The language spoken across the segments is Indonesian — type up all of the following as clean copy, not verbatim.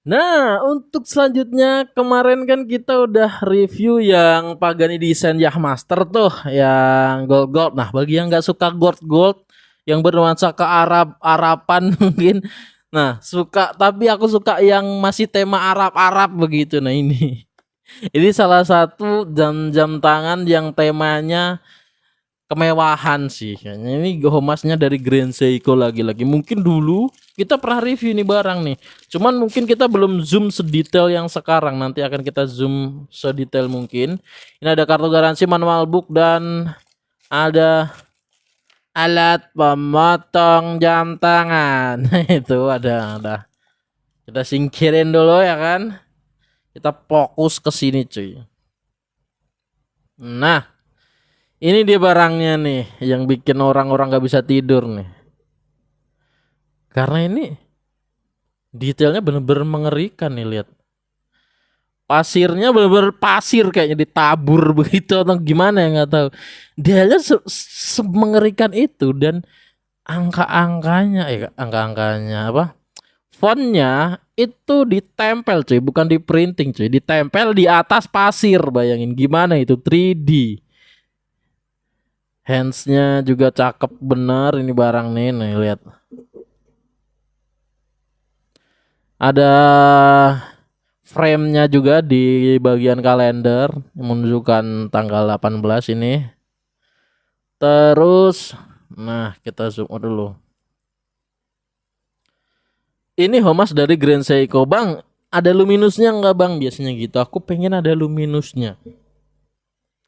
Nah, untuk selanjutnya kemarin kan kita udah review yang Pagani Design Yachtmaster tuh, yang gold gold. Nah, bagi yang nggak suka gold gold, yang bernuansa ke Arapan mungkin. Nah, suka tapi aku suka yang masih tema Arab begitu. Nah ini, ini salah satu jam tangan yang temanya kemewahan sih kayaknya. Ini Gomasnya dari Grand Seiko lagi-lagi. Mungkin dulu kita pernah review ini barang nih, cuman mungkin kita belum zoom sedetail yang sekarang. Nanti akan kita zoom sedetail mungkin. Ini ada kartu garansi, manual book, dan ada alat pemotong jam tangan. Itu ada kita singkirin dulu ya kan, kita fokus ke sini cuy. Nah, ini dia barangnya nih yang bikin orang-orang gak bisa tidur nih. Karena ini detailnya bener-bener mengerikan nih, lihat. Pasirnya bener-bener pasir kayaknya ditabur begitu atau gimana ya nggak tahu. Detailnya semengerikan itu, dan angka-angkanya apa? Fontnya itu ditempel cuy, bukan di printing cuy, ditempel di atas pasir. Bayangin gimana itu 3D. Handsnya juga cakep bener ini barang nih lihat. Ada frame-nya juga di bagian kalender menunjukkan tanggal 18 ini. Terus nah kita zoom dulu. Ini Homas dari Grand Seiko. Bang, ada luminusnya nggak bang? Biasanya gitu. Aku pengen ada luminusnya.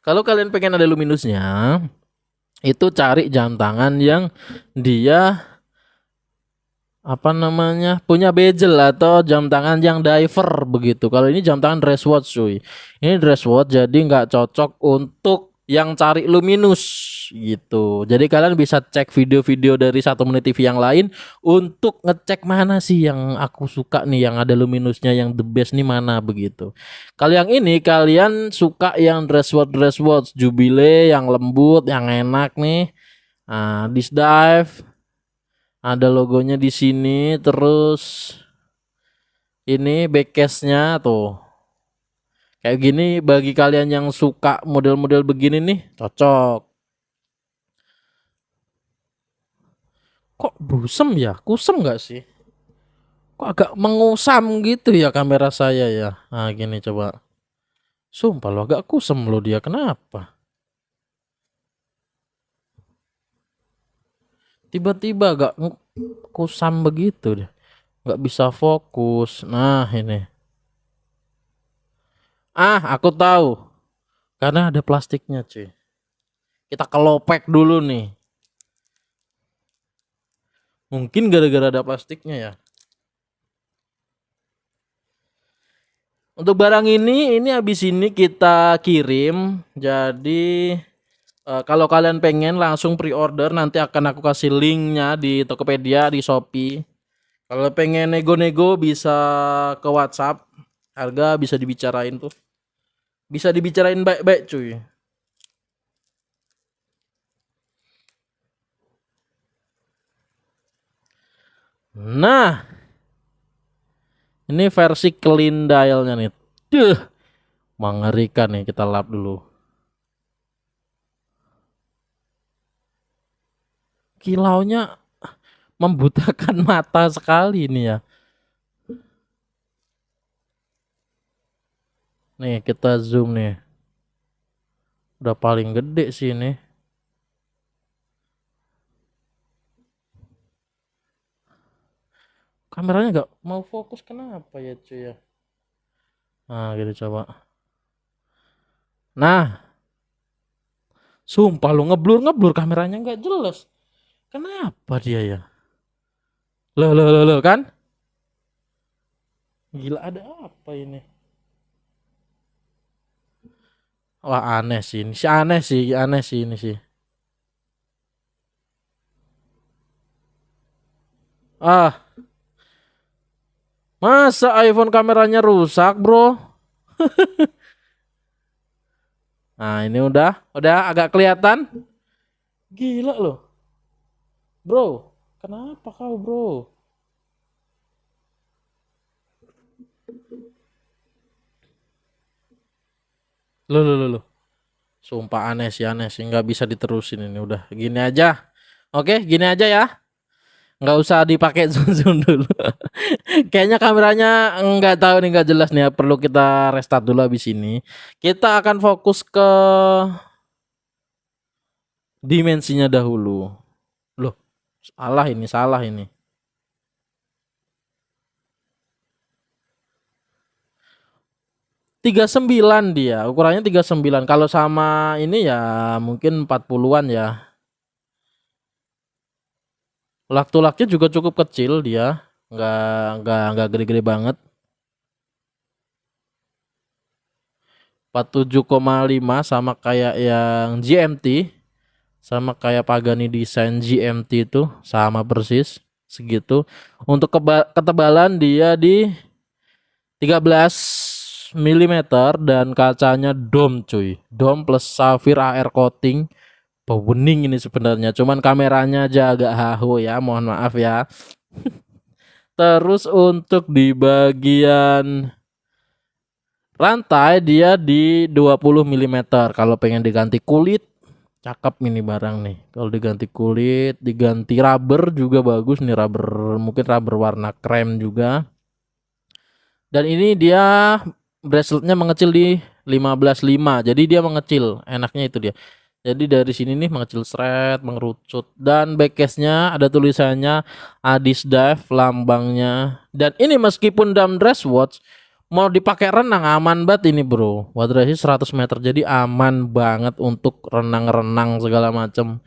Kalau kalian pengen ada luminusnya, itu cari jam tangan yang dia apa namanya punya bezel atau jam tangan yang diver begitu. Kalau ini jam tangan dress watch cuy, ini dress watch jadi nggak cocok untuk yang cari luminus gitu. Jadi kalian bisa cek video-video dari 1 Menit TV yang lain untuk ngecek mana sih yang aku suka nih, yang ada luminusnya, yang the best nih mana begitu. Kalau yang ini kalian suka yang dress watch Jubilee yang lembut, yang enak nih. Nah, this dive ada logonya di sini, terus ini backcase-nya tuh. Kayak gini bagi kalian yang suka model-model begini nih, cocok. Kok busem ya? Kusem nggak sih? Kok agak mengusam gitu ya kamera saya ya? Nah gini coba. Sumpah lo agak kusem lo dia, kenapa? Tiba-tiba agak kusam begitu deh. Nggak bisa fokus. Nah ini. Ah, aku tahu. Karena ada plastiknya cuy. Kita kelopek dulu nih. Mungkin gara-gara ada plastiknya ya. Untuk barang ini habis ini kita kirim. Jadi kalau kalian pengen langsung pre-order, nanti akan aku kasih linknya di Tokopedia, di Shopee. Kalau pengen nego-nego bisa ke WhatsApp. Harga bisa dibicarain tuh. Bisa dibicarain baik-baik cuy. Nah, ini versi clean dialnya nih. Duh, mengerikan nih, kita lap dulu. Kilaunya membutakan mata sekali nih ya. Nih kita zoom nih. Udah paling gede sih ini. Kameranya nggak mau fokus, kenapa ya cuy ya? Nah gitu coba. Nah, sumpah lu ngeblur kameranya nggak jelas. Kenapa dia ya? Loh kan? Gila, ada apa ini? Wah aneh sih ini. Aneh sih ini sih. Ah, masa iPhone kameranya rusak, bro? Nah, ini udah agak kelihatan. Gila loh. Bro, kenapa kau, bro? Loh. Sumpah aneh sih, nggak bisa diterusin ini. Udah gini aja. Oke, gini aja ya. Nggak usah dipakai zoom dulu. Kayaknya kameranya nggak tahu nih, nggak jelas nih ya. Perlu kita restart dulu habis ini. Kita akan fokus ke dimensinya dahulu. Loh, salah ini. 39 dia, ukurannya 39. Kalau sama ini ya mungkin 40-an ya. Lak-to-laknya juga cukup kecil dia. Nggak gede-gede banget. 47,5 sama kayak yang GMT. Sama kayak Pagani Design GMT itu sama persis segitu. Untuk ketebalan dia di 13 mm dan kacanya dome cuy. Dome plus Sapphire AR coating. Bening ini sebenarnya, cuman kameranya aja agak hahu ya, mohon maaf ya. Terus untuk di bagian rantai dia di 20 mm. Kalau pengen diganti kulit, cakep ini barang nih. Kalau diganti kulit, diganti rubber juga bagus nih, rubber mungkin rubber warna krem juga. Dan ini dia braceletnya mengecil di 15,5. Jadi dia mengecil, enaknya itu dia. Jadi dari sini nih mengecil seret, mengerucut, dan backcase-nya ada tulisannya Adis Dive lambangnya. Dan ini meskipun dalam dress watch mau dipakai renang aman banget ini bro. Water resist 100 meter, jadi aman banget untuk renang-renang segala macam.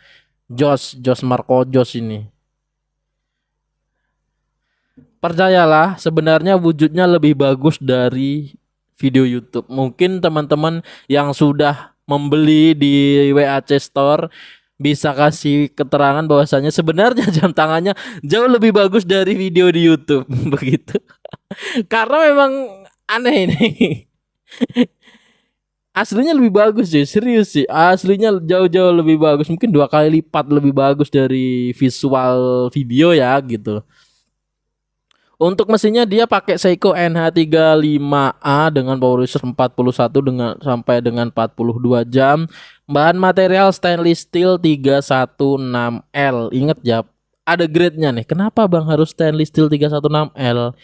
Jos Marco Jos ini. Percayalah, sebenarnya wujudnya lebih bagus dari video YouTube. Mungkin teman-teman yang sudah membeli di WAC Store bisa kasih keterangan bahwasanya sebenarnya jam tangannya jauh lebih bagus dari video di YouTube begitu. Karena memang aneh ini. Aslinya lebih bagus sih, serius sih. Aslinya jauh-jauh lebih bagus, mungkin 2 kali lipat lebih bagus dari visual video ya gitu. Untuk mesinnya dia pakai Seiko NH35A dengan power user 41 sampai dengan 42 jam. Bahan material stainless steel 316L. Ingat ya, ada grade-nya nih. Kenapa Bang harus stainless steel 316L?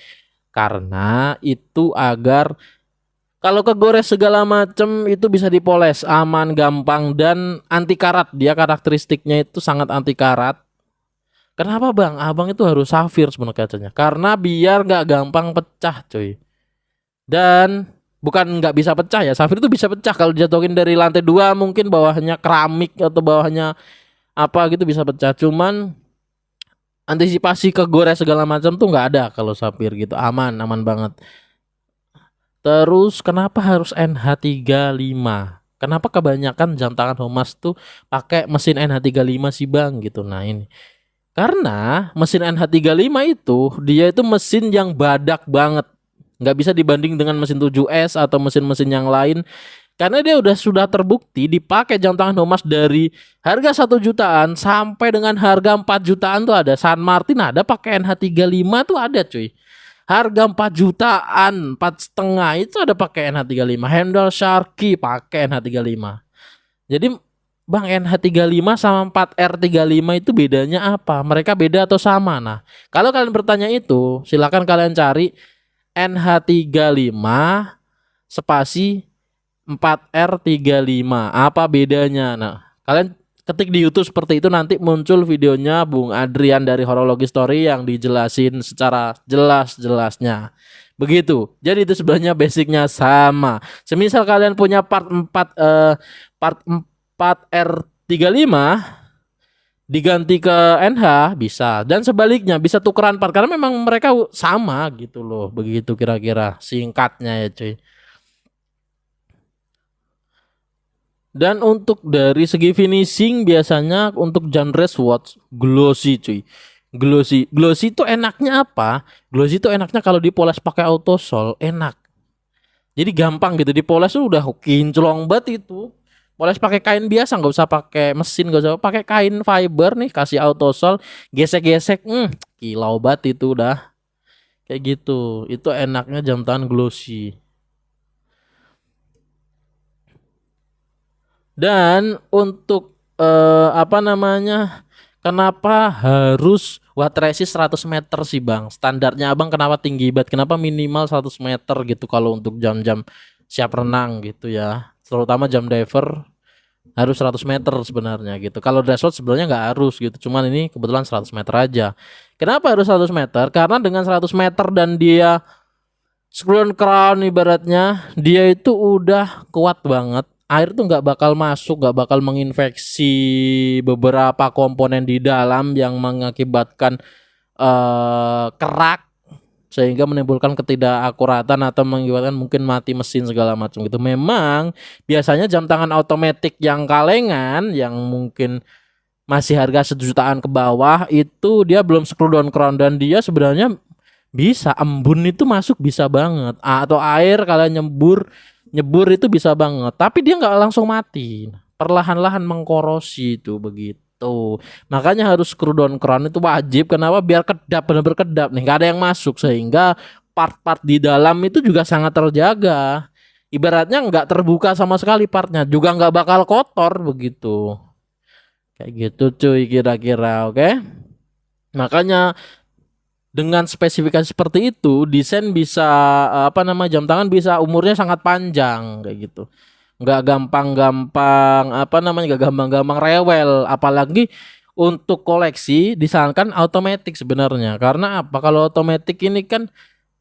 Karena itu agar kalau kegores segala macem itu bisa dipoles aman, gampang, dan anti karat. Dia karakteristiknya itu sangat anti karat. Kenapa Bang? Abang itu harus safir sebenarnya kacanya. Karena biar nggak gampang pecah cuy. Dan bukan nggak bisa pecah ya. Safir itu bisa pecah kalau dijatuhin dari lantai 2, mungkin bawahnya keramik atau bawahnya apa gitu bisa pecah. Cuman antisipasi kegores segala macam tuh nggak ada kalau safir gitu. Aman banget. Terus kenapa harus NH35? Kenapa kebanyakan jam tangan Homas tuh pakai mesin NH35 sih Bang gitu. Nah ini karena mesin NH35 itu dia itu mesin yang badak banget. Nggak bisa dibanding dengan mesin 7S atau mesin-mesin yang lain. Karena dia sudah terbukti dipakai jam tangan Homas dari harga 1 jutaan sampai dengan harga 4 jutaan tuh ada. San Martin ada pakai NH35 tuh ada cuy. Harga 4 jutaan, 4,5 itu ada pakai NH35. Handle Sharky pakai NH35. Jadi Bang, NH35 sama 4R35 itu bedanya apa? Mereka beda atau sama? Nah, kalau kalian bertanya itu, silakan kalian cari NH35 spasi 4R35. Apa bedanya? Nah, kalian ketik di YouTube seperti itu, nanti muncul videonya Bung Adrian dari Horologi Story yang dijelasin secara jelas-jelasnya. Begitu. Jadi itu sebenarnya basicnya sama. Semisal kalian punya part 4R35 diganti ke NH bisa, dan sebaliknya bisa tukeran part karena memang mereka sama gitu loh. Begitu kira-kira singkatnya ya cuy. Dan untuk dari segi finishing biasanya untuk genre watch glossy cuy. Glossy itu enaknya apa? Glossy itu enaknya kalau dipoles pakai autosol enak. Jadi gampang gitu dipoles tuh udah kinclong banget itu. Poles pakai kain biasa, nggak usah pakai mesin, nggak usah pakai kain fiber nih, kasih autosol, gesek-gesek, kilau banget itu udah. Kayak gitu. Itu enaknya jam tangan glossy. Dan untuk apa namanya? Kenapa harus watt resist 100 meter sih Bang? Standarnya Abang kenapa tinggi banget? Kenapa minimal 100 meter gitu kalau untuk jam-jam siap renang gitu ya? Terutama jam diver harus 100 meter sebenarnya gitu. Kalau dress watch sebenarnya nggak harus gitu. Cuman ini kebetulan 100 meter aja. Kenapa harus 100 meter? Karena dengan 100 meter dan dia screw on crown ibaratnya dia itu udah kuat banget. Air tuh nggak bakal masuk, nggak bakal menginfeksi beberapa komponen di dalam yang mengakibatkan kerak sehingga menimbulkan ketidakakuratan atau mengakibatkan mungkin mati mesin segala macam gitu. Memang biasanya jam tangan otomatis yang kalengan yang mungkin masih harga 1 jutaan ke bawah itu dia belum screw down crown dan dia sebenarnya bisa embun itu masuk bisa banget. Atau air kalian nyebur itu bisa banget. Tapi dia nggak langsung mati. Perlahan-lahan mengkorosi itu begitu. Makanya harus screw down crown itu wajib. Kenapa? Biar kedap benar-benar kedap nih. Nggak ada yang masuk sehingga part-part di dalam itu juga sangat terjaga. Ibaratnya nggak terbuka sama sekali partnya. Juga nggak bakal kotor begitu. Kayak gitu cuy kira-kira, oke? Makanya dengan spesifikasi seperti itu, desain bisa apa nama jam tangan bisa umurnya sangat panjang kayak gitu. Nggak gampang-gampang apa namanya nggak gampang-gampang rewel, apalagi untuk koleksi disarankan otomatis sebenarnya. Karena apa? Kalau otomatis ini kan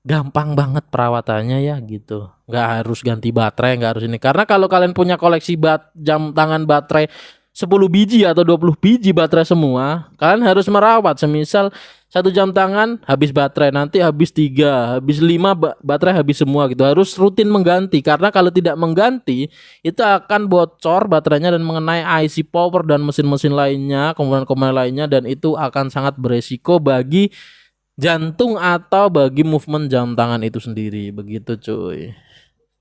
gampang banget perawatannya ya gitu. Nggak harus ganti baterai, nggak harus ini. Karena kalau kalian punya koleksi jam tangan baterai 10 biji atau 20 biji baterai semua, kalian harus merawat. Semisal 1 jam tangan habis baterai, nanti habis 3, habis 5 baterai habis semua gitu. Harus rutin mengganti karena kalau tidak mengganti itu akan bocor baterainya dan mengenai IC power dan mesin-mesin lainnya, komponen-komponen lainnya dan itu akan sangat beresiko bagi jantung atau bagi movement jam tangan itu sendiri begitu cuy.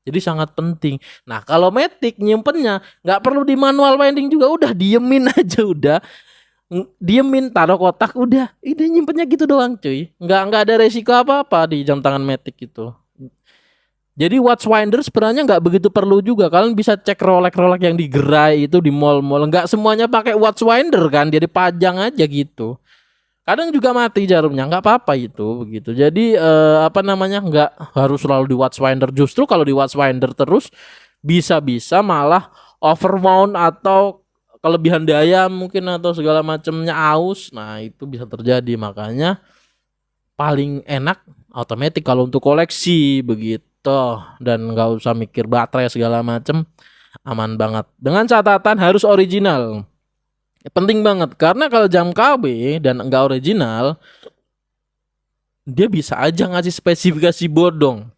Jadi sangat penting. Nah kalau Matic nyimpennya nggak perlu di manual winding juga, udah diemin aja udah. Diemin taruh kotak udah. Ini nyimpennya gitu doang cuy. Nggak ada resiko apa-apa di jam tangan Matic itu. Jadi watchwinder sebenarnya nggak begitu perlu juga. Kalian bisa cek Rolex yang di gerai itu di mall-mall. Nggak semuanya pakai watchwinder kan. Jadi pajang aja gitu. Kadang juga mati jarumnya, nggak apa-apa itu begitu. Jadi apa namanya nggak harus selalu di watchwinder. Justru kalau di watchwinder terus bisa-bisa malah overmount atau kelebihan daya mungkin atau segala macamnya aus. Nah itu bisa terjadi, makanya paling enak otomatis kalau untuk koleksi begitu dan nggak usah mikir baterai segala macam, aman banget. Dengan catatan harus original. Penting banget karena kalau jam KW dan enggak original dia bisa aja ngasih spesifikasi bodong.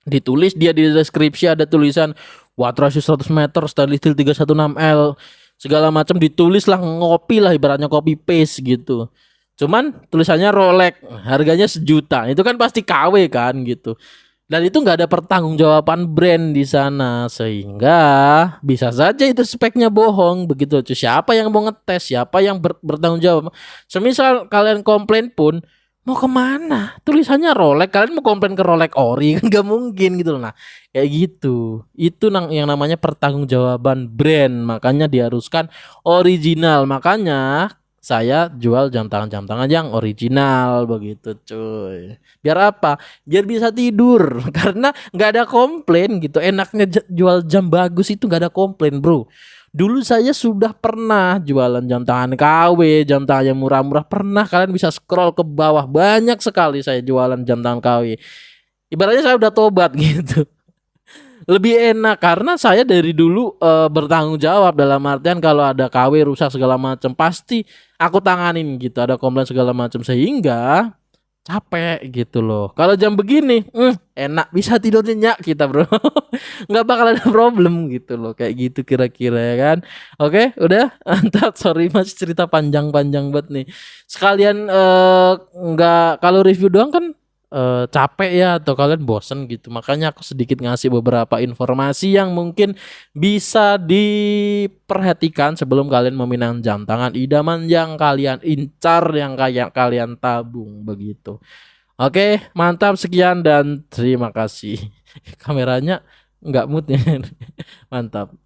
Ditulis dia di deskripsi ada tulisan watt ratio 100 meter stainless steel 316L segala macam, ditulis lah, ngopi lah ibaratnya copy paste gitu. Cuman tulisannya Rolex harganya 1 juta, itu kan pasti KW kan gitu. Dan itu nggak ada pertanggungjawaban brand di sana sehingga bisa saja itu speknya bohong begitu. Siapa yang mau ngetes? Siapa yang bertanggung jawab? Semisal kalian komplain pun mau kemana? Tulisannya Rolex, kalian mau komplain ke Rolex ori kan nggak mungkin gitu loh. Nah kayak gitu. Itu yang namanya pertanggungjawaban brand. Makanya diharuskan original. Makanya saya jual jam tangan yang original begitu cuy. Biar apa? Biar bisa tidur karena nggak ada komplain gitu. Enaknya jual jam bagus itu nggak ada komplain bro. Dulu saya sudah pernah jualan jam tangan KW, jam tangan yang murah-murah pernah. Kalian bisa scroll ke bawah, banyak sekali saya jualan jam tangan KW. Ibaratnya saya udah tobat gitu. Lebih enak karena saya dari dulu bertanggung jawab dalam artian kalau ada KW rusak segala macam pasti aku tanganin gitu, ada komplain segala macam sehingga capek gitu loh. Kalau jam begini enak bisa tidur nyenyak kita bro. Nggak bakal ada problem gitu loh, kayak gitu kira-kira ya kan. Oke udah mantap, sorry mas cerita panjang-panjang banget nih sekalian. Nggak, kalau review doang kan capek ya atau kalian bosen gitu, makanya aku sedikit ngasih beberapa informasi yang mungkin bisa diperhatikan sebelum kalian meminang jam tangan idaman yang kalian incar, yang kayak kalian tabung begitu. Oke, mantap, sekian dan terima kasih. Kameranya nggak mood ya. Mantap.